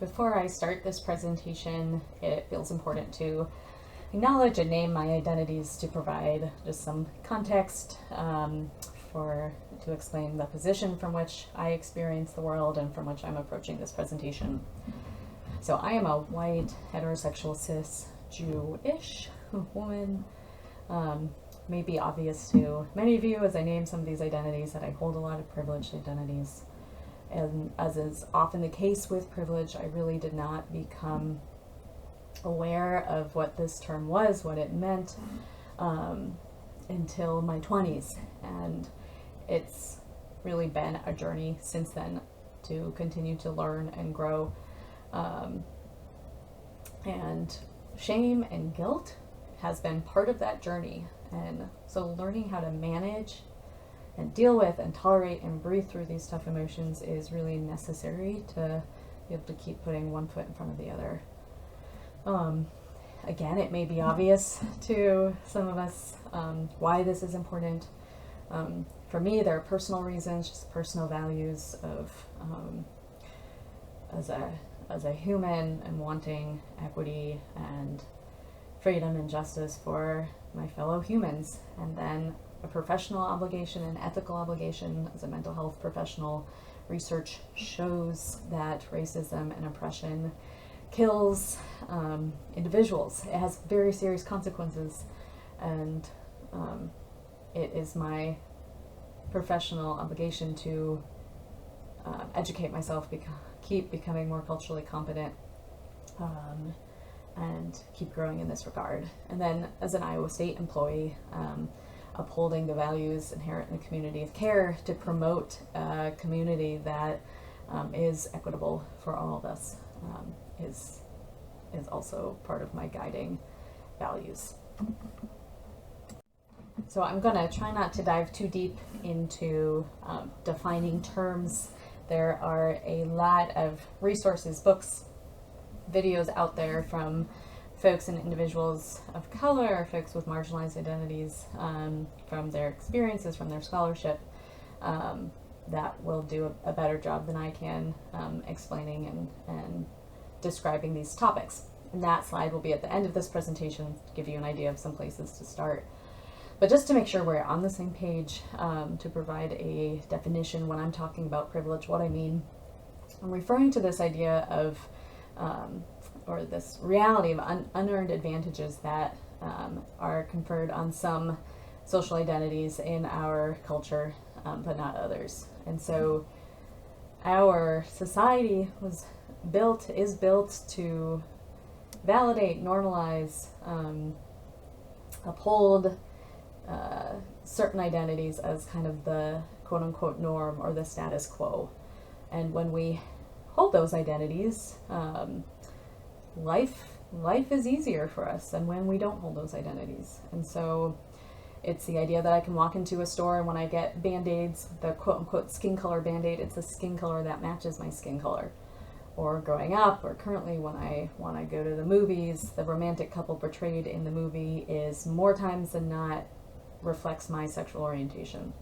Before I start this presentation, it feels important to acknowledge and name my identities to provide just some context to explain the position from which I experience the world and from which I'm approaching this presentation. So I am a white, heterosexual, cis, Jewish woman. May be obvious to many of you as I name some of these identities that I hold a lot of privileged identities. And as is often the case with privilege, I really did not become aware of what this term was, what it meant, until my 20s. And it's really been a journey since then to continue to learn and grow. And shame and guilt has been part of that journey. And so learning how to manage and deal with and tolerate and breathe through these tough emotions is really necessary to be able to keep putting one foot in front of the other. Again, it may be obvious to some of us why this is important. For me, there are personal reasons, just personal values of as a human and wanting equity and freedom and justice for my fellow humans, and then a professional obligation and ethical obligation as a mental health professional. Research shows that racism and oppression kills individuals. It has very serious consequences, and it is my professional obligation to educate myself, keep becoming more culturally competent, and keep growing in this regard. And then as an Iowa State employee, upholding the values inherent in the community of care to promote a community that is equitable for all of us is also part of my guiding values. So I'm going to try not to dive too deep into defining terms. There are a lot of resources, books, videos out there from folks and individuals of color, folks with marginalized identities, from their experiences, from their scholarship, that will do a better job than I can explaining and describing these topics. And that slide will be at the end of this presentation to give you an idea of some places to start. But just to make sure we're on the same page, to provide a definition when I'm talking about privilege, what I mean, I'm referring to this idea of or this reality of unearned advantages that are conferred on some social identities in our culture, but not others. And so our society is built to validate, normalize, uphold certain identities as kind of the quote-unquote norm or the status quo. And when we hold those identities, life is easier for us than when we don't hold those identities. And so it's the idea that I can walk into a store and when I get Band-Aids, the quote-unquote skin color Band-Aid, it's the skin color that matches my skin color. Or growing up, or currently when I go to the movies, the romantic couple portrayed in the movie is more times than not reflects my sexual orientation.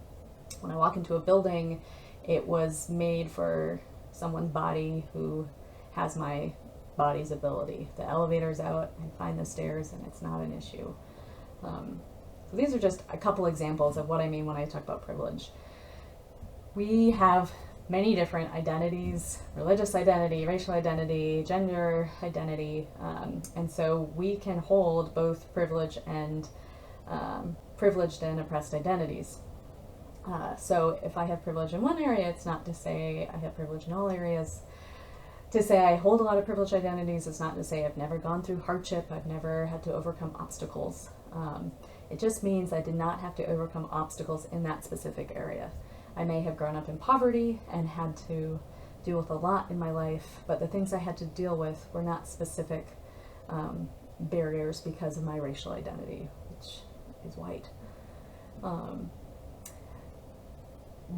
When I walk into a building, it was made for someone's body who has my body's ability. The elevator's out, I find the stairs, and it's not an issue. So these are just a couple examples of what I mean when I talk about privilege. We have many different identities: religious identity, racial identity, gender identity, and so we can hold both privileged and oppressed identities. So if I have privilege in one area, it's not to say I have privilege in all areas. To say I hold a lot of privileged identities is not to say I've never gone through hardship, I've never had to overcome obstacles. It just means I did not have to overcome obstacles in that specific area. I may have grown up in poverty and had to deal with a lot in my life, but the things I had to deal with were not specific barriers because of my racial identity, which is white.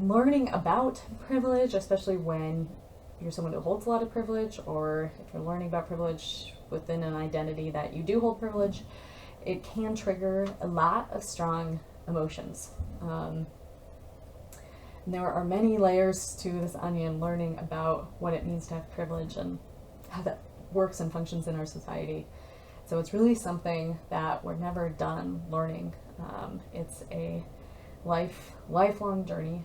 Learning about privilege, especially when you're someone who holds a lot of privilege, or if you're learning about privilege within an identity that you do hold privilege, it can trigger a lot of strong emotions. There are many layers to this onion, learning about what it means to have privilege and how that works and functions in our society. So it's really something that we're never done learning. It's a lifelong journey.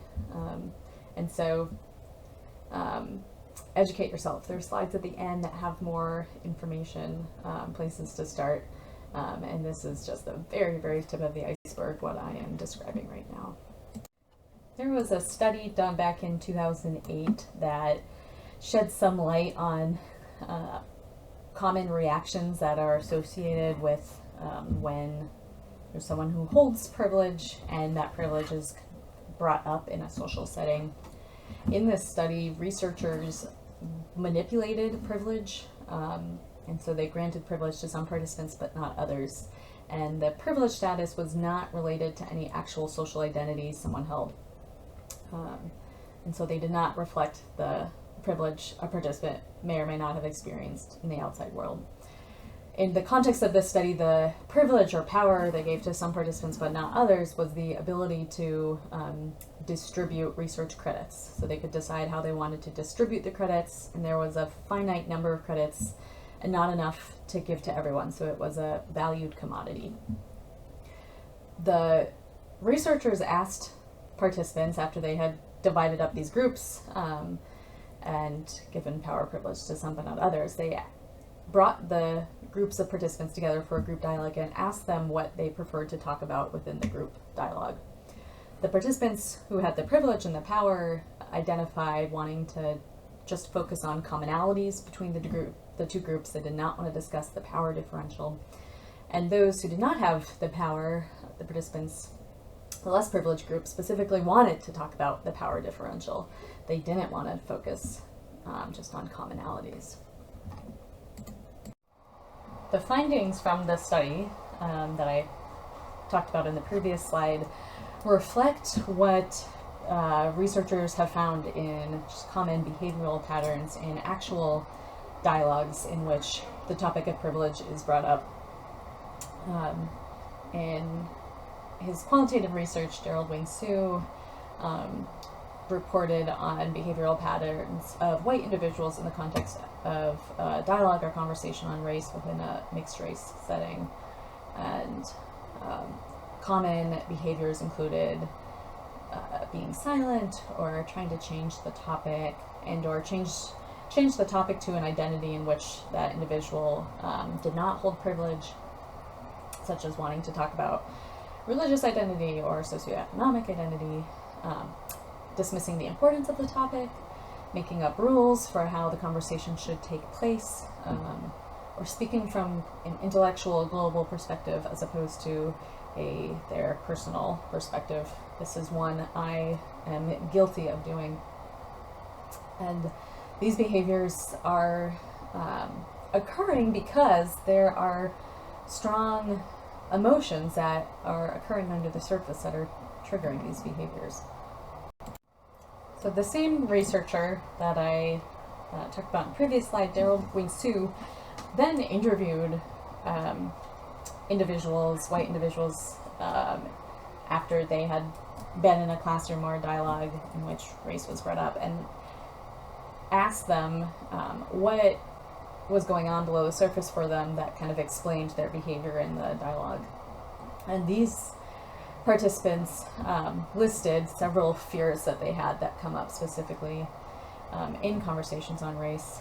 And so educate yourself. There's slides at the end that have more information, places to start. And this is just the very, very tip of the iceberg, what I am describing right now. There was a study done back in 2008 that shed some light on common reactions that are associated with when there's someone who holds privilege and that privilege is brought up in a social setting. In this study, researchers manipulated privilege, and so they granted privilege to some participants but not others. And the privilege status was not related to any actual social identity someone held. And so they did not reflect the privilege a participant may or may not have experienced in the outside world. In the context of this study, the privilege or power they gave to some participants but not others was the ability to distribute research credits. So they could decide how they wanted to distribute the credits, and there was a finite number of credits and not enough to give to everyone, so it was a valued commodity. The researchers asked participants, after they had divided up these groups and given power privilege to some but not others, they brought the groups of participants together for a group dialogue and asked them what they preferred to talk about within the group dialogue. The participants who had the privilege and the power identified wanting to just focus on commonalities between the two groups. They did not want to discuss the power differential. And those who did not have the power, the participants, the less privileged group, specifically wanted to talk about the power differential. They didn't want to focus just on commonalities. The findings from the study that I talked about in the previous slide reflect what researchers have found in just common behavioral patterns in actual dialogues in which the topic of privilege is brought up. In his qualitative research, Gerald Wing-Sue reported on behavioral patterns of white individuals in the context of dialogue or conversation on race within a mixed race setting. And common behaviors included being silent or trying to change the topic and or change the topic to an identity in which that individual did not hold privilege, such as wanting to talk about religious identity or socioeconomic identity, dismissing the importance of the topic, making up rules for how the conversation should take place, or speaking from an intellectual global perspective as opposed to their personal perspective. This is one I am guilty of doing. And these behaviors are occurring because there are strong emotions that are occurring under the surface that are triggering these behaviors. So the same researcher that I talked about in the previous slide, Gerald Wing-Sue, then interviewed white individuals, after they had been in a classroom or a dialogue in which race was brought up, and asked them what was going on below the surface for them that kind of explained their behavior in the dialogue. And these participants listed several fears that they had that come up specifically in conversations on race.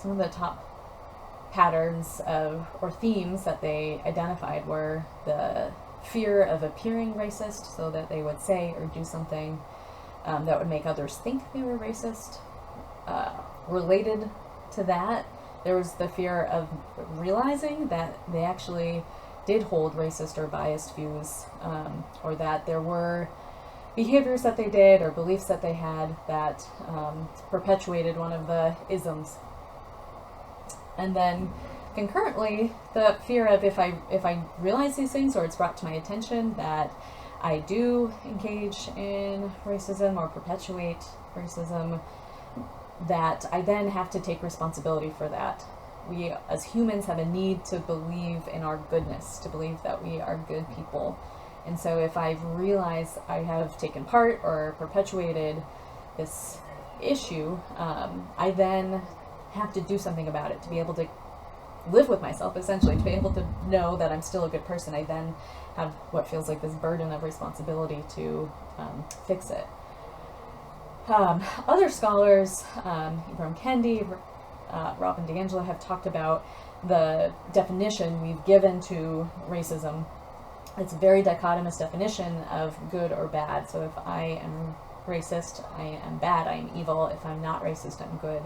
Some of the top patterns or themes that they identified were the fear of appearing racist, so that they would say or do something that would make others think they were racist. Related to that, there was the fear of realizing that they actually did hold racist or biased views, or that there were behaviors that they did or beliefs that they had that perpetuated one of the isms. And then concurrently, the fear of if I realize these things or it's brought to my attention that I do engage in racism or perpetuate racism, that I then have to take responsibility for that. We as humans have a need to believe in our goodness, to believe that we are good people. And so if I realize I have taken part or perpetuated this issue, I then have to do something about it, to be able to live with myself, essentially, to be able to know that I'm still a good person. I then have what feels like this burden of responsibility to fix it. Other scholars, Ibram Kendi, Robin DiAngelo, have talked about the definition we've given to racism. It's a very dichotomous definition of good or bad. So if I am racist, I am bad, I am evil. If I'm not racist, I'm good.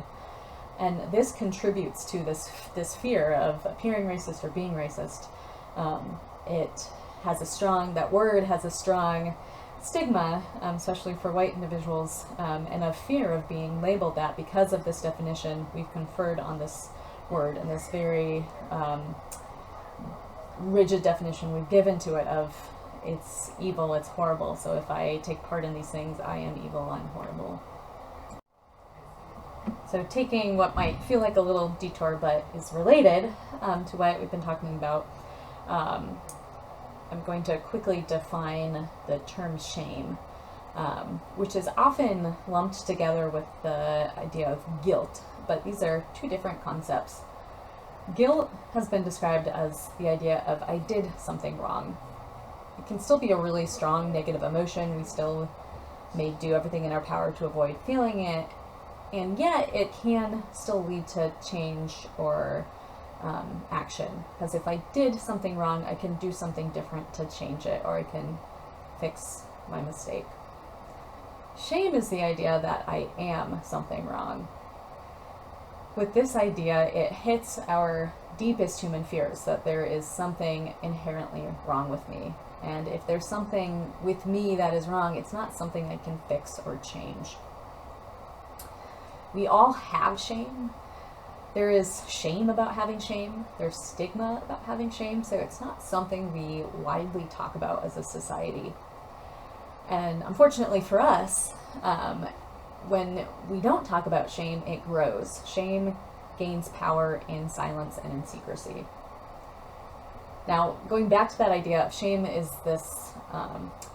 And this contributes to this fear of appearing racist or being racist. That word has a strong stigma, especially for white individuals, and a fear of being labeled that because of this definition we've conferred on this word, and this very rigid definition we've given to it of it's evil, it's horrible. So if I take part in these things, I am evil, I'm horrible. So taking what might feel like a little detour but is related to what we've been talking about, I'm going to quickly define the term shame, which is often lumped together with the idea of guilt, but these are two different concepts. Guilt has been described as the idea of I did something wrong. It can still be a really strong negative emotion. We still may do everything in our power to avoid feeling it, and yet it can still lead to change or action, because if I did something wrong, I can do something different to change it, or I can fix my mistake. Shame is the idea that I am something wrong. With this idea, it hits our deepest human fears, that there is something inherently wrong with me. And if there's something with me that is wrong, it's not something I can fix or change. We all have shame. There is shame about having shame. There's stigma about having shame. So it's not something we widely talk about as a society. And unfortunately for us, when we don't talk about shame, it grows. Shame gains power in silence and in secrecy. Now, going back to that idea of shame is this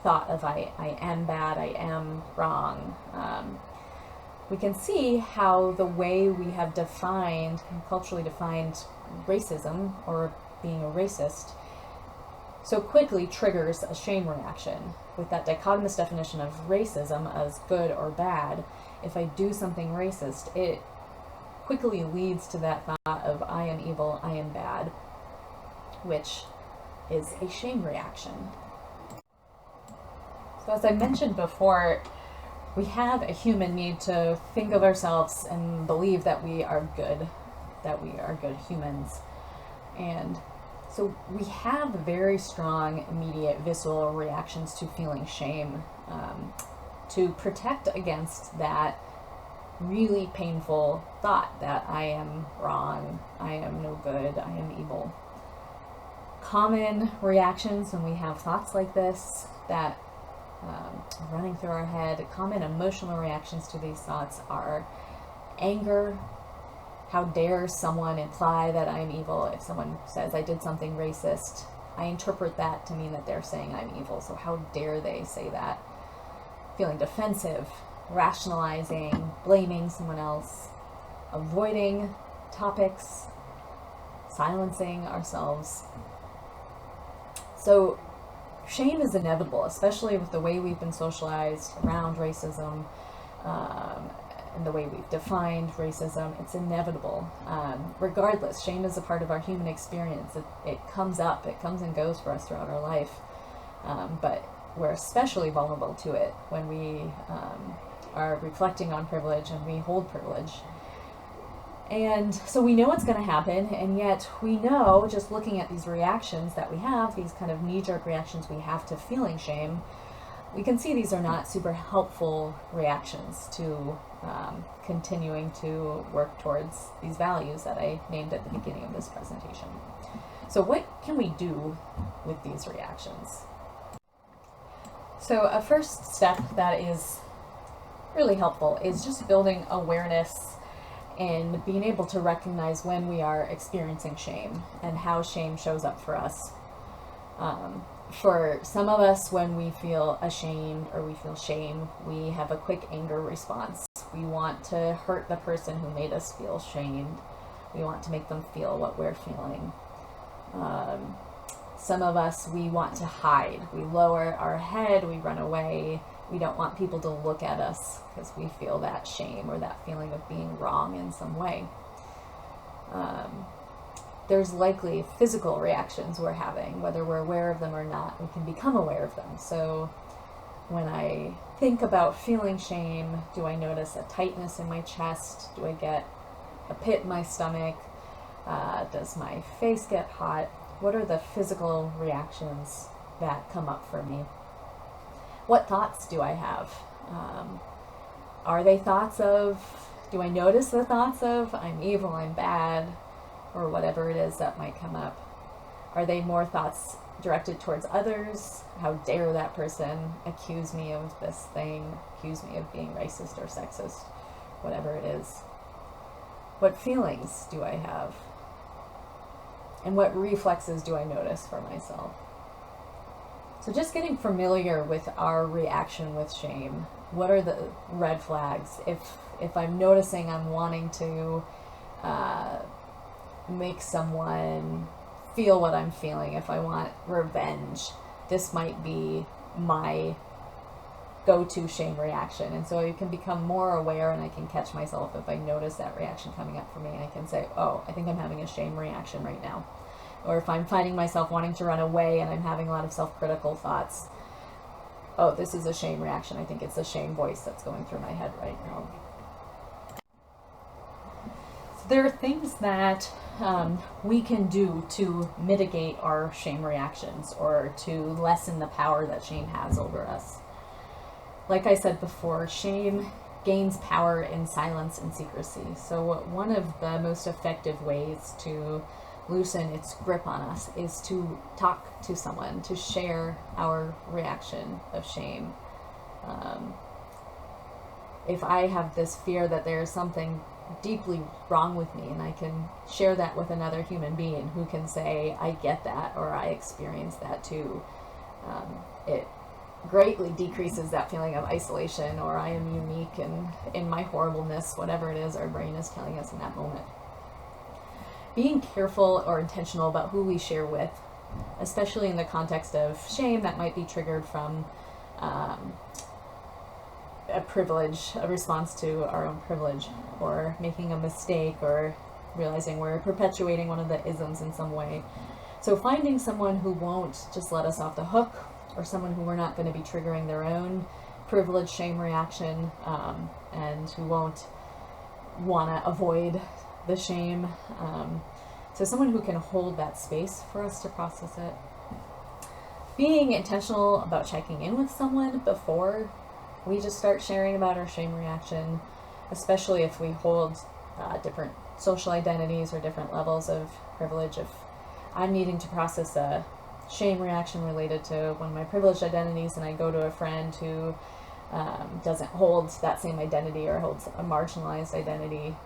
thought of I am bad, I am wrong. We can see how the way we have defined, culturally defined racism, or being a racist, so quickly triggers a shame reaction. With that dichotomous definition of racism as good or bad, if I do something racist, it quickly leads to that thought of I am evil, I am bad, which is a shame reaction. So as I mentioned before, we have a human need to think of ourselves and believe that we are good humans. And so we have very strong, immediate, visceral reactions to feeling shame, to protect against that really painful thought that I am wrong, I am no good, I am evil. Common reactions when we have thoughts like this that running through our head, common emotional reactions to these thoughts are anger. How dare someone imply that I'm evil? If someone says I did something racist, I interpret that to mean that they're saying I'm evil. So how dare they say that? Feeling defensive, rationalizing, blaming someone else, avoiding topics, silencing ourselves. So shame is inevitable, especially with the way we've been socialized around racism, and the way we've defined racism. It's inevitable. Regardless, shame is a part of our human experience. It comes up, it comes and goes for us throughout our life. But we're especially vulnerable to it when we are reflecting on privilege and we hold privilege. And so we know what's going to happen, and yet we know, just looking at these reactions that we have, these kind of knee-jerk reactions we have to feeling shame, we can see these are not super helpful reactions to continuing to work towards these values that I named at the beginning of this presentation. So what can we do with these reactions? So a first step that is really helpful is just building awareness and being able to recognize when we are experiencing shame and how shame shows up for us. For some of us, when we feel ashamed or we feel shame, we have a quick anger response. We want to hurt the person who made us feel shamed. We want to make them feel what we're feeling. Some of us, we want to hide. We lower our head, we run away. We don't want people to look at us because we feel that shame or that feeling of being wrong in some way. There's likely physical reactions we're having, whether we're aware of them or not. We can become aware of them. So when I think about feeling shame, do I notice a tightness in my chest? Do I get a pit in my stomach? Does my face get hot? What are the physical reactions that come up for me? What thoughts do I have? Are they thoughts of, do I notice the thoughts of, I'm evil, I'm bad, or whatever it is that might come up? Are they more thoughts directed towards others? How dare that person accuse me of this thing, accuse me of being racist or sexist, whatever it is? What feelings do I have? And what reflexes do I notice for myself? So just getting familiar with our reaction with shame. What are the red flags? If I'm noticing I'm wanting to make someone feel what I'm feeling, if I want revenge, this might be my go-to shame reaction. And so I can become more aware, and I can catch myself if I notice that reaction coming up for me. I can say, oh, I think I'm having a shame reaction right now. Or if I'm finding myself wanting to run away and I'm having a lot of self-critical thoughts, oh, this is a shame reaction. I think it's a shame voice that's going through my head right now. So there are things that we can do to mitigate our shame reactions or to lessen the power that shame has over us. Like I said before, shame gains power in silence and secrecy. So one of the most effective ways to loosen its grip on us is to talk to someone, to share our reaction of shame. If I have this fear that there's something deeply wrong with me, and I can share that with another human being who can say, I get that, or I experience that too, it greatly decreases that feeling of isolation, or I am unique and in my horribleness, whatever it is our brain is telling us in that moment. Being careful or intentional about who we share with, especially in the context of shame that might be triggered from a privilege, a response to our own privilege, or making a mistake, or realizing we're perpetuating one of the isms in some way. So finding someone who won't just let us off the hook, or someone who we're not going to be triggering their own privilege shame reaction, and who won't want to avoid the shame. So someone who can hold that space for us to process it. Being intentional about checking in with someone before we just start sharing about our shame reaction, especially if we hold different social identities or different levels of privilege. If I'm needing to process a shame reaction related to one of my privileged identities, and I go to a friend who doesn't hold that same identity or holds a marginalized identity,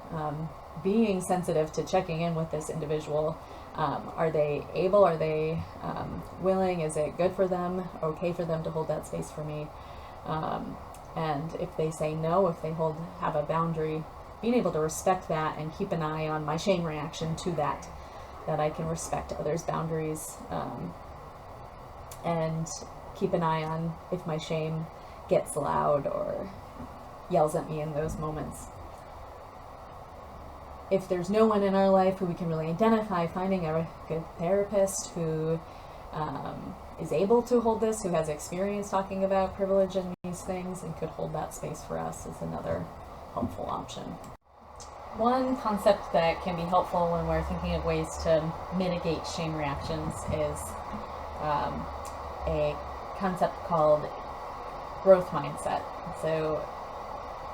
being sensitive to checking in with this individual. Are they able? Are they willing? Is it good for them? Okay for them to hold that space for me? And if they say no, if they have a boundary, being able to respect that and keep an eye on my shame reaction to that I can respect others' boundaries, and keep an eye on if my shame gets loud or yells at me in those moments. If there's no one in our life who we can really identify, finding a good therapist who is able to hold this, who has experience talking about privilege and these things and could hold that space for us, is another helpful option. One concept that can be helpful when we're thinking of ways to mitigate shame reactions is a concept called growth mindset. So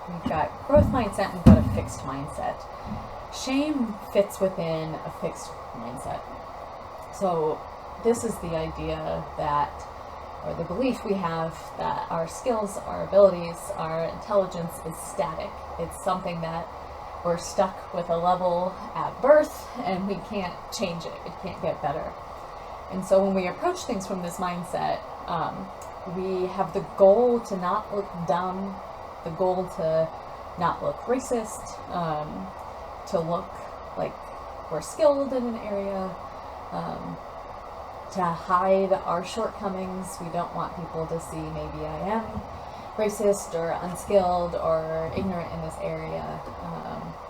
we've got growth mindset and we've got a fixed mindset. Shame fits within a fixed mindset. So this is the idea that, or the belief we have, that our skills, our abilities, our intelligence is static. It's something that we're stuck with a level at birth and we can't change it. It can't get better. And so when we approach things from this mindset, we have the goal to not look dumb, the goal to not look racist, to look like we're skilled in an area, to hide our shortcomings. We don't want people to see maybe I am racist or unskilled or ignorant in this area.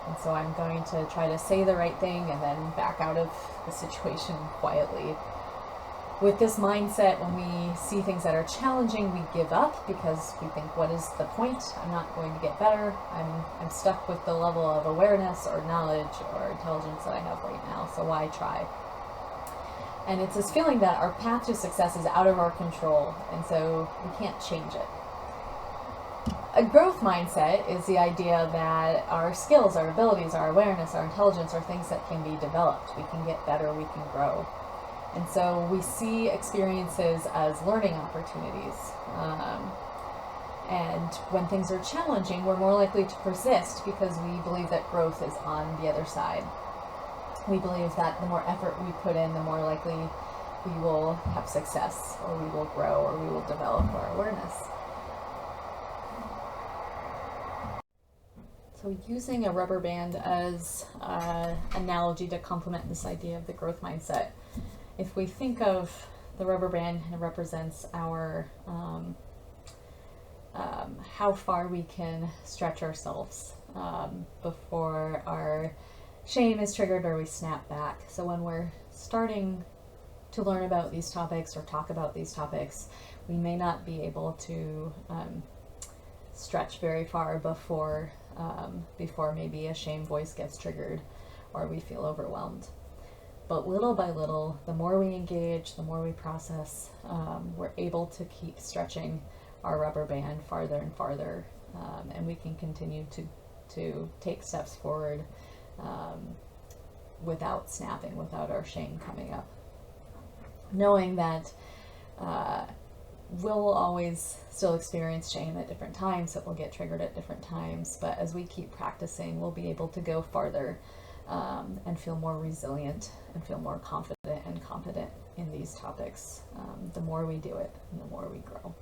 And so I'm going to try to say the right thing and then back out of the situation quietly. With this mindset, when we see things that are challenging, we give up because we think, what is the point? I'm not going to get better. I'm stuck with the level of awareness or knowledge or intelligence that I have right now, so why try? And it's this feeling that our path to success is out of our control, and so we can't change it. A growth mindset is the idea that our skills, our abilities, our awareness, our intelligence are things that can be developed. We can get better, we can grow. And so we see experiences as learning opportunities. And when things are challenging, we're more likely to persist because we believe that growth is on the other side. We believe that the more effort we put in, the more likely we will have success, or we will grow, or we will develop our awareness. So using a rubber band as an analogy to complement this idea of the growth mindset, if we think of the rubber band, it represents our how far we can stretch ourselves before our shame is triggered or we snap back. So when we're starting to learn about these topics or talk about these topics, we may not be able to stretch very far before maybe a shame voice gets triggered or we feel overwhelmed. But little by little, the more we engage, the more we process, we're able to keep stretching our rubber band farther and farther, and we can continue to take steps forward without snapping, without our shame coming up. Knowing that we'll always still experience shame at different times, it will get triggered at different times, but as we keep practicing, we'll be able to go farther and feel more resilient and feel more confident and competent in these topics. The more we do it, the more we grow.